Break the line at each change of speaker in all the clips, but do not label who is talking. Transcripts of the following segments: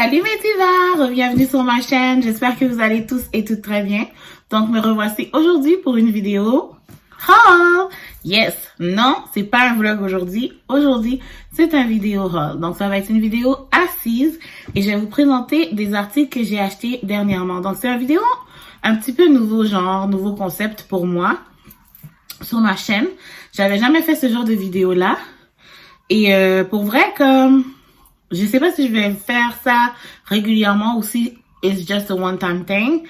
Salut mes divas, bienvenue sur ma chaîne, j'espère que vous allez tous et toutes très bien. Donc me revoici aujourd'hui pour une vidéo haul. Yes, non, c'est pas un vlog aujourd'hui. Aujourd'hui, c'est un vidéo haul. Donc ça va être une vidéo assise et je vais vous présenter des articles que j'ai achetés dernièrement. Donc c'est une vidéo un petit peu nouveau genre, nouveau concept pour moi sur ma chaîne. J'avais jamais fait ce genre de vidéo là. Et pour vrai, comme je sais pas si je vais faire ça régulièrement ou si it's just a one-time thing.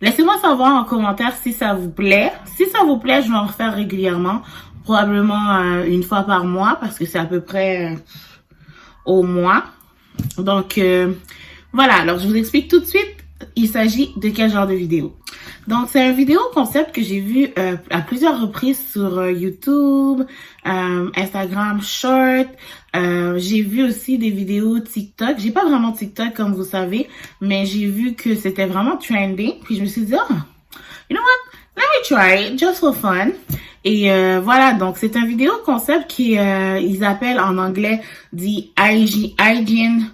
Laissez-moi savoir en commentaire si ça vous plaît. Si ça vous plaît, je vais en refaire régulièrement. Probablement une fois par mois parce que c'est à peu près au mois. Donc, voilà. Alors, je vous explique tout de suite, il s'agit de quel genre de vidéo. Donc, c'est un vidéo concept que j'ai vu à plusieurs reprises sur YouTube, Instagram Short. J'ai vu aussi des vidéos TikTok. J'ai pas vraiment TikTok comme vous savez, mais j'ai vu que c'était vraiment trending. Puis je me suis dit, oh, you know what? Let me try it, just for fun. Et voilà, donc c'est un vidéo concept qui ils appellent en anglais the hygiene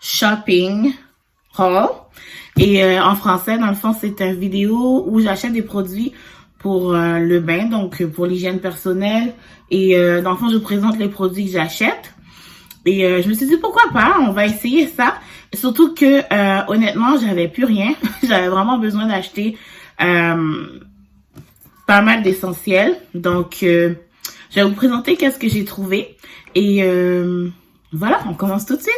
shopping haul. Et en français, dans le fond, c'est une vidéo où j'achète des produits pour le bain, donc pour l'hygiène personnelle. Et dans le fond, je vous présente les produits que j'achète. Et je me suis dit, pourquoi pas, on va essayer ça. Surtout que, honnêtement, j'avais plus rien. J'avais vraiment besoin d'acheter pas mal d'essentiels. Donc, je vais vous présenter qu'est-ce que j'ai trouvé. Et voilà, on commence tout de suite.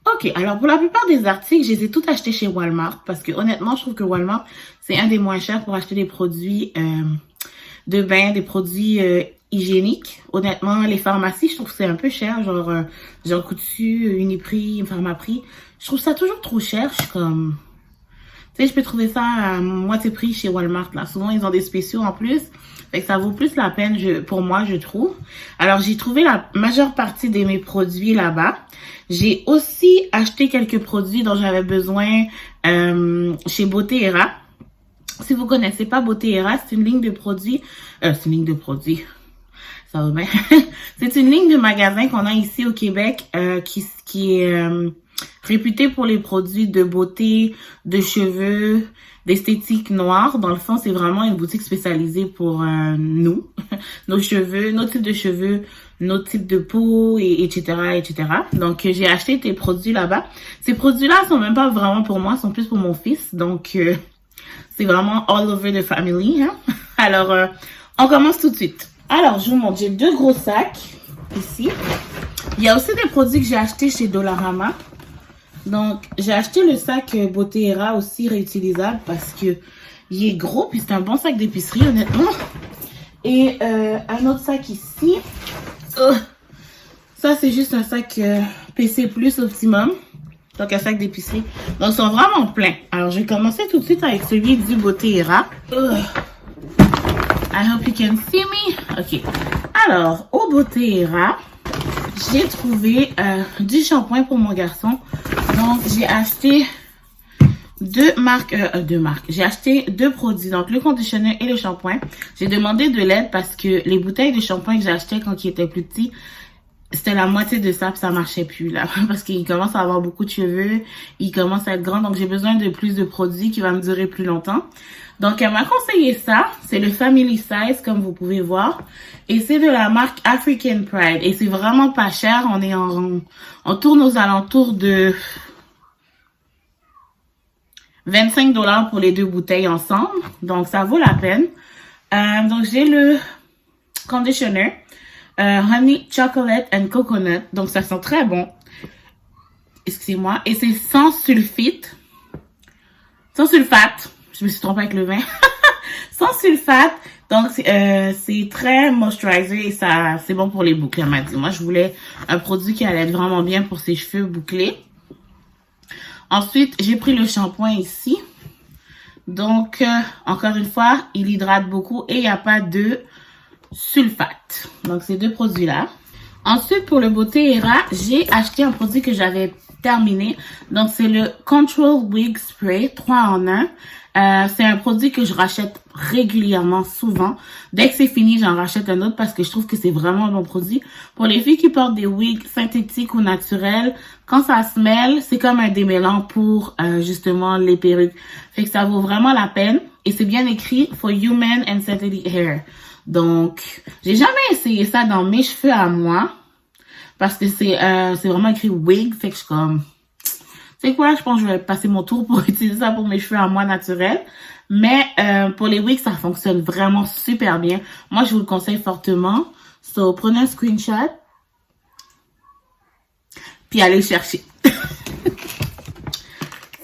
Ok, alors pour la plupart des articles, je les ai tous achetés chez Walmart parce que honnêtement, je trouve que Walmart, c'est un des moins chers pour acheter des produits de bain, des produits hygiéniques. Honnêtement, les pharmacies, je trouve que c'est un peu cher, genre Jean Coutu, Uniprix, Pharmaprix. Je trouve ça toujours trop cher, je suis comme... Tu sais, je peux trouver ça à moitié prix chez Walmart, là. Souvent, ils ont des spéciaux en plus. Fait que ça vaut plus la peine, pour moi, je trouve. Alors, j'ai trouvé la majeure partie de mes produits là-bas. J'ai aussi acheté quelques produits dont j'avais besoin chez Beauté Era. Si vous connaissez pas Beauté Era, c'est une ligne de produits... c'est une ligne de produits. Ça va bien. C'est une ligne de magasins qu'on a ici au Québec qui est... réputée pour les produits de beauté, de cheveux, d'esthétique noire. Dans le fond, c'est vraiment une boutique spécialisée pour nous, nos cheveux, nos types de cheveux, nos types de peau, etc., etc. Donc, j'ai acheté des produits là-bas. Ces produits-là sont même pas vraiment pour moi, sont plus pour mon fils. Donc, c'est vraiment all over the family. Hein? Alors, on commence tout de suite. Alors, je vous montre, j'ai deux gros sacs ici. Il y a aussi des produits que j'ai achetés chez Dollarama. Donc, j'ai acheté le sac Beauté Era aussi réutilisable parce que il est gros puis c'est un bon sac d'épicerie honnêtement. Et un autre sac ici. Ça, c'est juste un sac PC Plus Optimum. Donc, un sac d'épicerie. Donc, ils sont vraiment pleins. Alors, je vais commencer tout de suite avec celui du Beauté Era. I hope you can see me. OK. Alors, au Beauté Era, j'ai trouvé du shampoing pour mon garçon. Donc, j'ai acheté deux marques. J'ai acheté deux produits. Donc, le conditionner et le shampoing. J'ai demandé de l'aide parce que les bouteilles de shampoing que j'achetais quand il était plus petit, c'était la moitié de ça, puis ça marchait plus, là. Parce qu'il commence à avoir beaucoup de cheveux, il commence à être grand, donc j'ai besoin de plus de produits qui va me durer plus longtemps. Donc, elle m'a conseillé ça. C'est le Family Size, comme vous pouvez voir. Et c'est de la marque African Pride. Et c'est vraiment pas cher. On tourne aux alentours de 25 $ pour les deux bouteilles ensemble. Donc, ça vaut la peine. Donc, j'ai le conditioner. Honey, Chocolate and Coconut. Donc, ça sent très bon. Excusez-moi. Et c'est sans sulfite. Sans sulfate. Je me suis trompée avec le vin. Sans sulfate. Donc, c'est très moisturisé et ça, c'est bon pour les boucles, elle m'a dit. Moi, je voulais un produit qui allait être vraiment bien pour ses cheveux bouclés. Ensuite, j'ai pris le shampoing ici. Donc, encore une fois, il hydrate beaucoup et il n'y a pas de sulfate. Donc, ces deux produits-là. Ensuite, pour le Beauté Era, j'ai acheté un produit que j'avais terminé. Donc, c'est le Control Wig Spray 3 en 1. C'est un produit que je rachète régulièrement, souvent. Dès que c'est fini, j'en rachète un autre parce que je trouve que c'est vraiment un bon produit. Pour les filles qui portent des wigs synthétiques ou naturels, quand ça se mêle, c'est comme un démêlant pour justement les perruques. Fait que ça vaut vraiment la peine. Et c'est bien écrit « For Human and Synthetic Hair ». Donc, j'ai jamais essayé ça dans mes cheveux à moi. Parce que c'est vraiment écrit wig, fait que je suis comme, c'est quoi, je pense que je vais passer mon tour pour utiliser ça pour mes cheveux à moi naturels. Mais pour les wigs, ça fonctionne vraiment super bien. Moi, je vous le conseille fortement. So, prenez un screenshot. Puis allez le chercher.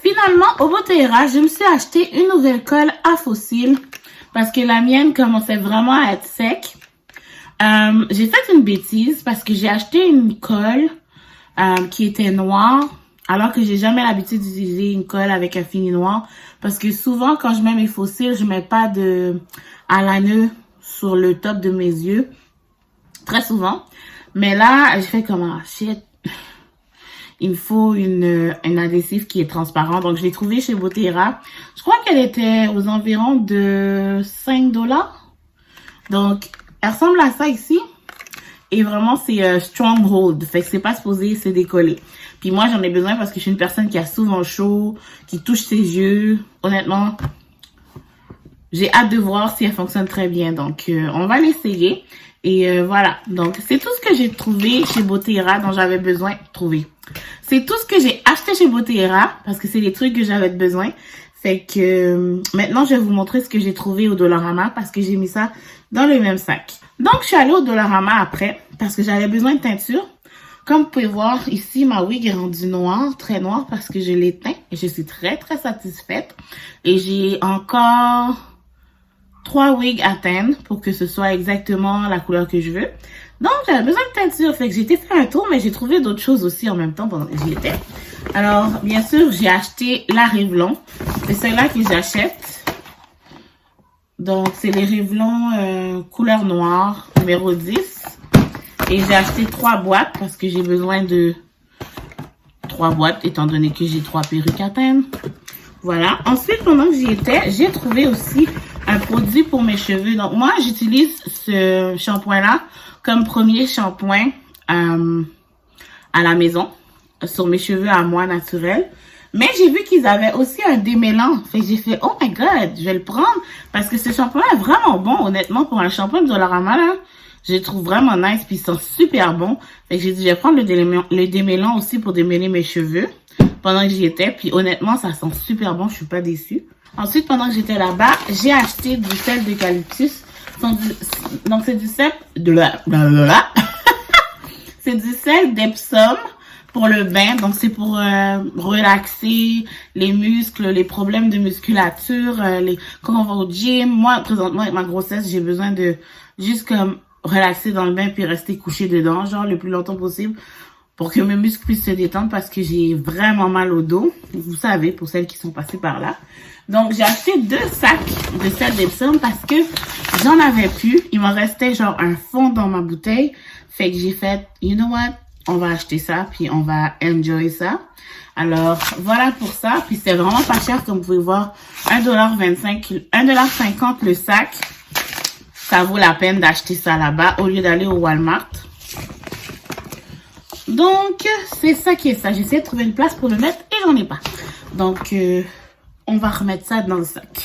Finalement, au Bottega, je me suis acheté une nouvelle colle à fossiles. Parce que la mienne commençait vraiment à être sec. J'ai fait une bêtise parce que j'ai acheté une colle qui était noire alors que j'ai jamais l'habitude d'utiliser une colle avec un fini noir parce que souvent quand je mets mes fossiles, je mets pas de eyeliner sur le top de mes yeux. Très souvent. Mais là, j'ai fait comme ah shit. Il me faut une adhésif qui est transparent. Donc, je l'ai trouvé chez Bottega. Je crois qu'elle était aux environs de 5 $. Donc, elle ressemble à ça ici. Et vraiment, c'est Stronghold. Fait que c'est pas supposé se décoller. Puis moi, j'en ai besoin parce que je suis une personne qui a souvent chaud, qui touche ses yeux. Honnêtement, j'ai hâte de voir si elle fonctionne très bien. Donc, on va l'essayer. Et voilà. Donc, c'est tout ce que j'ai trouvé chez Bottega dont j'avais besoin de trouver. C'est tout ce que j'ai acheté chez Bottega parce que c'est les trucs que j'avais besoin. Fait que maintenant, je vais vous montrer ce que j'ai trouvé au Dollarama parce que j'ai mis ça dans le même sac. Donc, je suis allée au Dollarama après parce que j'avais besoin de teinture. Comme vous pouvez voir, ici, ma wig est rendue noire, très noire parce que je l'ai teint et je suis très, très satisfaite. Et j'ai encore 3 wigs à teindre pour que ce soit exactement la couleur que je veux. Donc, j'avais besoin de teinture. Fait que j'ai été faire un tour, mais j'ai trouvé d'autres choses aussi en même temps pendant que j'y étais. Alors, bien sûr, j'ai acheté la Revlon. C'est celle-là que j'achète. Donc, c'est les Revlon couleur noire, numéro 10. Et j'ai acheté 3 boîtes parce que j'ai besoin de 3 boîtes, étant donné que j'ai 3 perruques à teindre. Voilà. Ensuite, pendant que j'y étais, j'ai trouvé aussi un produit pour mes cheveux. Donc, moi, j'utilise ce shampoing-là comme premier shampoing à la maison sur mes cheveux à moi naturels. Mais j'ai vu qu'ils avaient aussi un démêlant. Fait que j'ai fait, oh my god, je vais le prendre. Parce que ce shampoing est vraiment bon, honnêtement, pour un shampoing de Dollarama, là. Je le trouve vraiment nice, puis il sent super bon. Fait que j'ai dit, je vais prendre le démêlant aussi pour démêler mes cheveux pendant que j'y étais. Puis honnêtement, ça sent super bon, je suis pas déçue. Ensuite, pendant que j'étais là-bas, j'ai acheté du sel d'eucalyptus. Donc, c'est du sel c'est du sel d'Epsom pour le bain. Donc, c'est pour relaxer les muscles, les problèmes de musculature, quand on va au gym. Moi, présentement, avec ma grossesse, j'ai besoin de juste comme relaxer dans le bain puis rester couché dedans, genre le plus longtemps possible pour que mes muscles puissent se détendre parce que j'ai vraiment mal au dos. Vous savez, pour celles qui sont passées par là. Donc, j'ai acheté 2 sacs de sel d'Epsom parce que j'en avais plus. Il m'en restait genre un fond dans ma bouteille. Fait que j'ai fait, you know what? On va acheter ça, puis on va enjoy ça. Alors, voilà pour ça. Puis c'est vraiment pas cher, comme vous pouvez voir. 1,25 $, 1,50 $ le sac. Ça vaut la peine d'acheter ça là-bas au lieu d'aller au Walmart. Donc, c'est ça qui est ça. J'ai essayé de trouver une place pour le mettre et j'en ai pas. Donc, on va remettre ça dans le sac.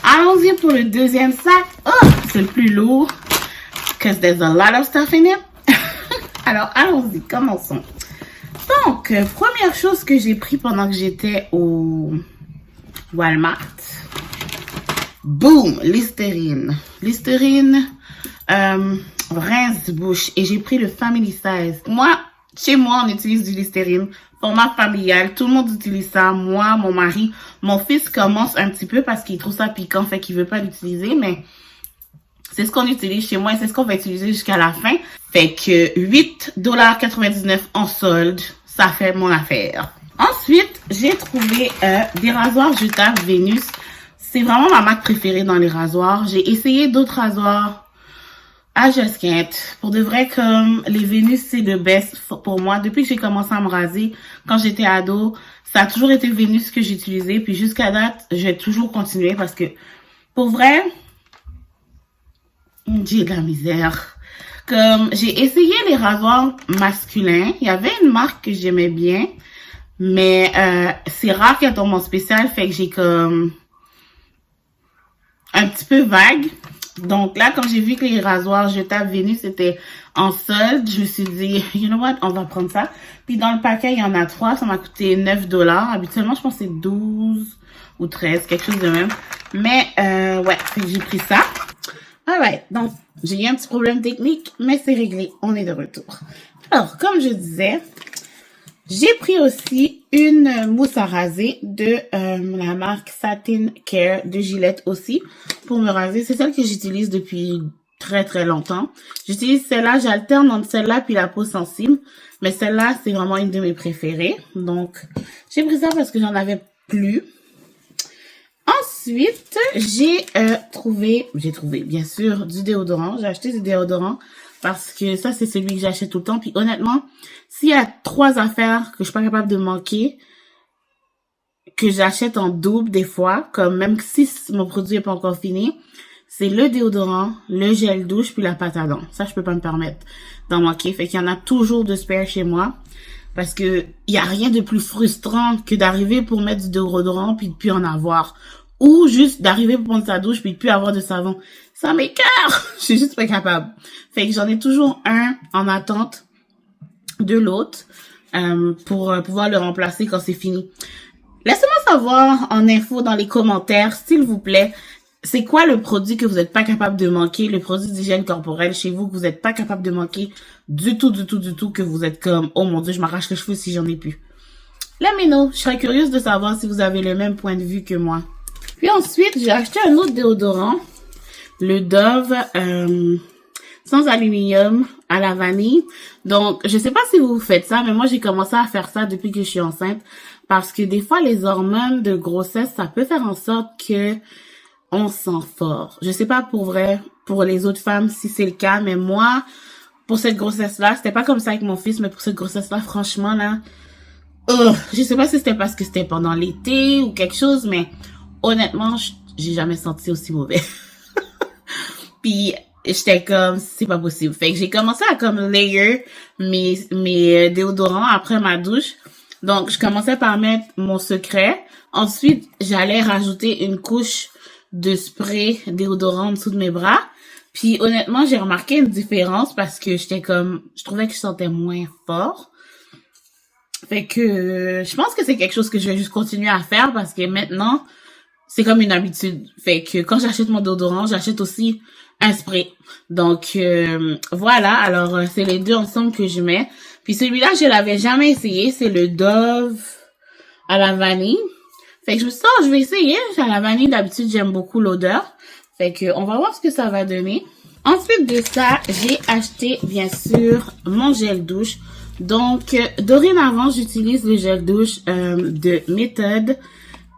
Allons-y pour le deuxième sac. Oh, c'est le plus lourd. Because there's a lot of stuff in it. Alors, allons-y. Commençons. Donc, première chose que j'ai pris pendant que j'étais au Walmart. Boom! Listerine. Listerine, rince-bouche. Et j'ai pris le Family Size. Moi, chez moi, on utilise du Listerine. Format familial. Tout le monde utilise ça. Moi, mon mari. Mon fils commence un petit peu parce qu'il trouve ça piquant. Fait qu'il veut pas l'utiliser. Mais c'est ce qu'on utilise chez moi. Et c'est ce qu'on va utiliser jusqu'à la fin. Fait que 8,99 $ en solde. Ça fait mon affaire. Ensuite, j'ai trouvé des rasoirs jetables Vénus. C'est vraiment ma marque préférée dans les rasoirs. J'ai essayé d'autres rasoirs I just can't. Pour de vrai, comme les Vénus, c'est le best pour moi. Depuis que j'ai commencé à me raser, quand j'étais ado, ça a toujours été Vénus que j'utilisais. Puis jusqu'à date, je vais toujours continuer parce que, pour vrai, j'ai de la misère. Comme, j'ai essayé les rasoirs masculins. Il y avait une marque que j'aimais bien. Mais c'est rare qu'elle tombe en spécial. Fait que j'ai comme un petit peu vague. Donc là, quand j'ai vu que les rasoirs jetables Vénus étaient en solde, je me suis dit, you know what, on va prendre ça. Puis dans le paquet, il y en a 3, ça m'a coûté 9 $. Habituellement, je pense que c'est 12 ou 13, quelque chose de même. Mais ouais, j'ai pris ça. Alright, donc j'ai eu un petit problème technique, mais c'est réglé, on est de retour. Alors, comme je disais, j'ai pris aussi une mousse à raser de la marque Satin Care de Gillette aussi pour me raser. C'est celle que j'utilise depuis très très longtemps. J'utilise celle-là, j'alterne entre celle-là puis la peau sensible. Mais celle-là, c'est vraiment une de mes préférées. Donc, j'ai pris ça parce que j'en avais plus. Ensuite, j'ai trouvé bien sûr du déodorant. J'ai acheté du déodorant parce que ça, c'est celui que j'achète tout le temps. Puis honnêtement, s'il y a 3 affaires que je suis pas capable de manquer, que j'achète en double des fois, comme même si mon produit est pas encore fini, c'est le déodorant, le gel douche, puis la pâte à dents. Ça, je peux pas me permettre d'en manquer. Fait qu'il y en a toujours de spare chez moi. Parce que il y a rien de plus frustrant que d'arriver pour mettre du déodorant puis de plus en avoir. Ou juste d'arriver pour prendre sa douche puis de plus avoir de savon. Ça m'écoeure! Je suis juste pas capable. Fait que j'en ai toujours un en attente de l'autre pour pouvoir le remplacer quand c'est fini. Laissez-moi savoir en info dans les commentaires, s'il vous plaît, c'est quoi le produit que vous n'êtes pas capable de manquer, le produit d'hygiène corporelle chez vous que vous n'êtes pas capable de manquer du tout, que vous êtes comme, oh mon Dieu, je m'arrache les cheveux si j'en ai plus. Let me know, je serais curieuse de savoir si vous avez le même point de vue que moi. Puis ensuite, j'ai acheté un autre déodorant, le Dove sans aluminium à la vanille. Donc, je sais pas si vous faites ça, mais moi j'ai commencé à faire ça depuis que je suis enceinte parce que des fois les hormones de grossesse, ça peut faire en sorte que on sent fort. Je sais pas pour vrai, pour les autres femmes si c'est le cas, mais moi, pour cette grossesse-là, c'était pas comme ça avec mon fils, mais pour cette grossesse-là, franchement, là, je sais pas si c'était parce que c'était pendant l'été ou quelque chose, mais honnêtement, j'ai jamais senti aussi mauvais. Puis, j'étais comme, c'est pas possible. Fait que j'ai commencé à comme layer mes déodorants après ma douche. Donc, je commençais par mettre mon secret. Ensuite, j'allais rajouter une couche de spray déodorant en dessous de mes bras. Puis honnêtement, j'ai remarqué une différence parce que j'étais comme, je trouvais que je sentais moins fort. Fait que je pense que c'est quelque chose que je vais juste continuer à faire parce que maintenant, c'est comme une habitude. Fait que quand j'achète mon déodorant, j'achète aussi un spray. Donc voilà, alors c'est les deux ensemble que je mets. Puis celui-là, je l'avais jamais essayé, c'est le Dove à la vanille. Fait que je me suis dit, oh, je vais essayer. À la vanille, d'habitude, j'aime beaucoup l'odeur. Fait que on va voir ce que ça va donner. Ensuite de ça, j'ai acheté, bien sûr, mon gel douche. Donc, dorénavant, j'utilise le gel douche de Method.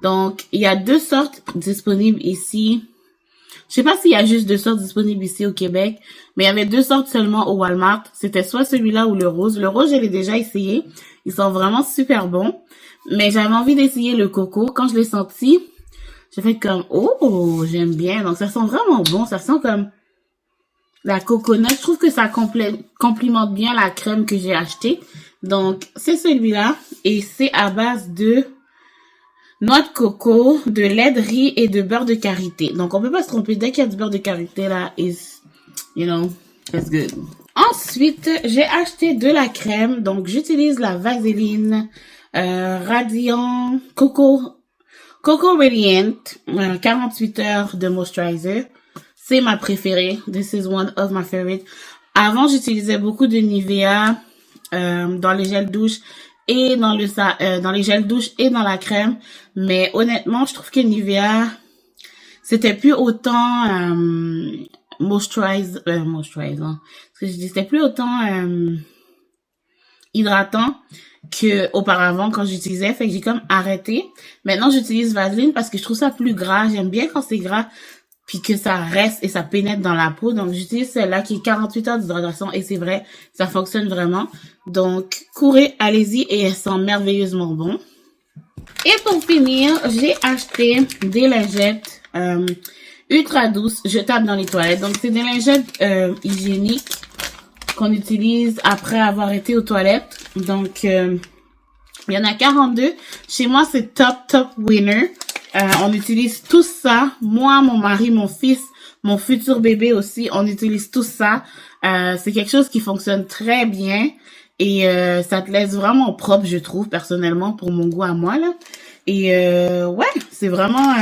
Donc, il y a 2 sortes disponibles ici. Je sais pas s'il y a juste 2 sortes disponibles ici au Québec, mais il y avait 2 sortes seulement au Walmart. C'était soit celui-là ou le rose. Le rose, je l'ai déjà essayé. Ils sont vraiment super bons. Mais j'avais envie d'essayer le coco. Quand je l'ai senti, j'ai fait comme, oh, j'aime bien. Donc, ça sent vraiment bon. Ça sent comme la coconut. Je trouve que ça complimente bien la crème que j'ai achetée. Donc, c'est celui-là. Et c'est à base de noix de coco, de lait de riz et de beurre de karité. Donc, on peut pas se tromper. Dès qu'il y a du beurre de karité, là, you know, that's good. Ensuite, j'ai acheté de la crème. Donc, j'utilise la Vaseline Radiant Coco Radiant 48 heures de moisturizer. C'est ma préférée. This is one of my favorite. Avant, j'utilisais beaucoup de Nivea dans les gels douche et dans les gels douche et dans la crème. Mais honnêtement, je trouve que Nivea, c'était plus autant moisturisant. C'était plus autant hydratant que auparavant quand j'utilisais. Fait que j'ai comme arrêté. Maintenant, j'utilise Vaseline parce que je trouve ça plus gras. J'aime bien quand c'est gras. puis que ça reste et ça pénètre dans la peau. Donc, j'utilise celle-là qui est 48 heures d'hydratation et c'est vrai, ça fonctionne vraiment. Donc, courez, allez-y et elle sent merveilleusement bon. Et pour finir, j'ai acheté des lingettes ultra douces, jetables dans les toilettes. Donc, c'est des lingettes hygiéniques qu'on utilise après avoir été aux toilettes. Donc, il y en a 42. Chez moi, c'est top winner. On utilise tout ça. Moi, mon mari, mon fils, mon futur bébé aussi, on utilise tout ça. C'est quelque chose qui fonctionne très bien. Et ça te laisse vraiment propre, je trouve, personnellement, pour mon goût à moi, là. Et ouais, c'est vraiment,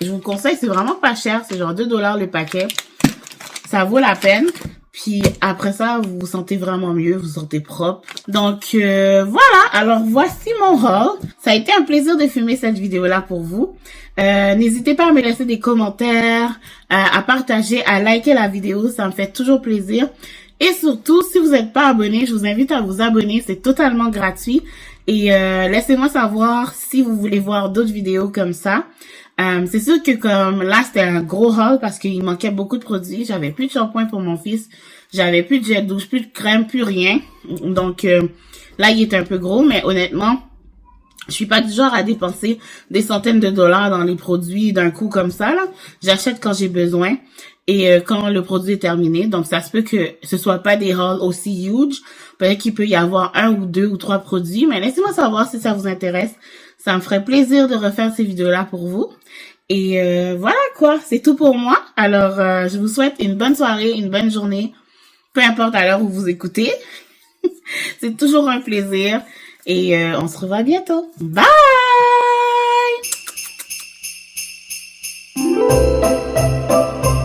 je vous conseille, c'est vraiment pas cher. C'est genre 2 $ le paquet. Ça vaut la peine. Puis après ça, vous vous sentez vraiment mieux, vous vous sentez propre. Donc voilà, alors voici mon haul. Ça a été un plaisir de filmer cette vidéo-là pour vous. N'hésitez pas à me laisser des commentaires, à partager, à liker la vidéo, ça me fait toujours plaisir. Et surtout, si vous n'êtes pas abonné, je vous invite à vous abonner, c'est totalement gratuit. Et laissez-moi savoir si vous voulez voir d'autres vidéos comme ça. C'est sûr que comme là, c'était un gros haul parce qu'il manquait beaucoup de produits. J'avais plus de shampoing pour mon fils. J'avais plus de gel douche, plus de crème, plus rien. Donc là, il est un peu gros, mais honnêtement, je suis pas du genre à dépenser des centaines de dollars dans les produits d'un coup comme ça, là. J'achète quand j'ai besoin et quand le produit est terminé. Donc, ça se peut que ce soit pas des hauls aussi huge. Peut-être qu'il peut y avoir 1 ou 2 ou 3 produits, mais laissez-moi savoir si ça vous intéresse. Ça me ferait plaisir de refaire ces vidéos-là pour vous. Et voilà quoi, c'est tout pour moi. Alors, je vous souhaite une bonne soirée, une bonne journée, peu importe à l'heure où vous écoutez. C'est toujours un plaisir. Et on se revoit bientôt. Bye!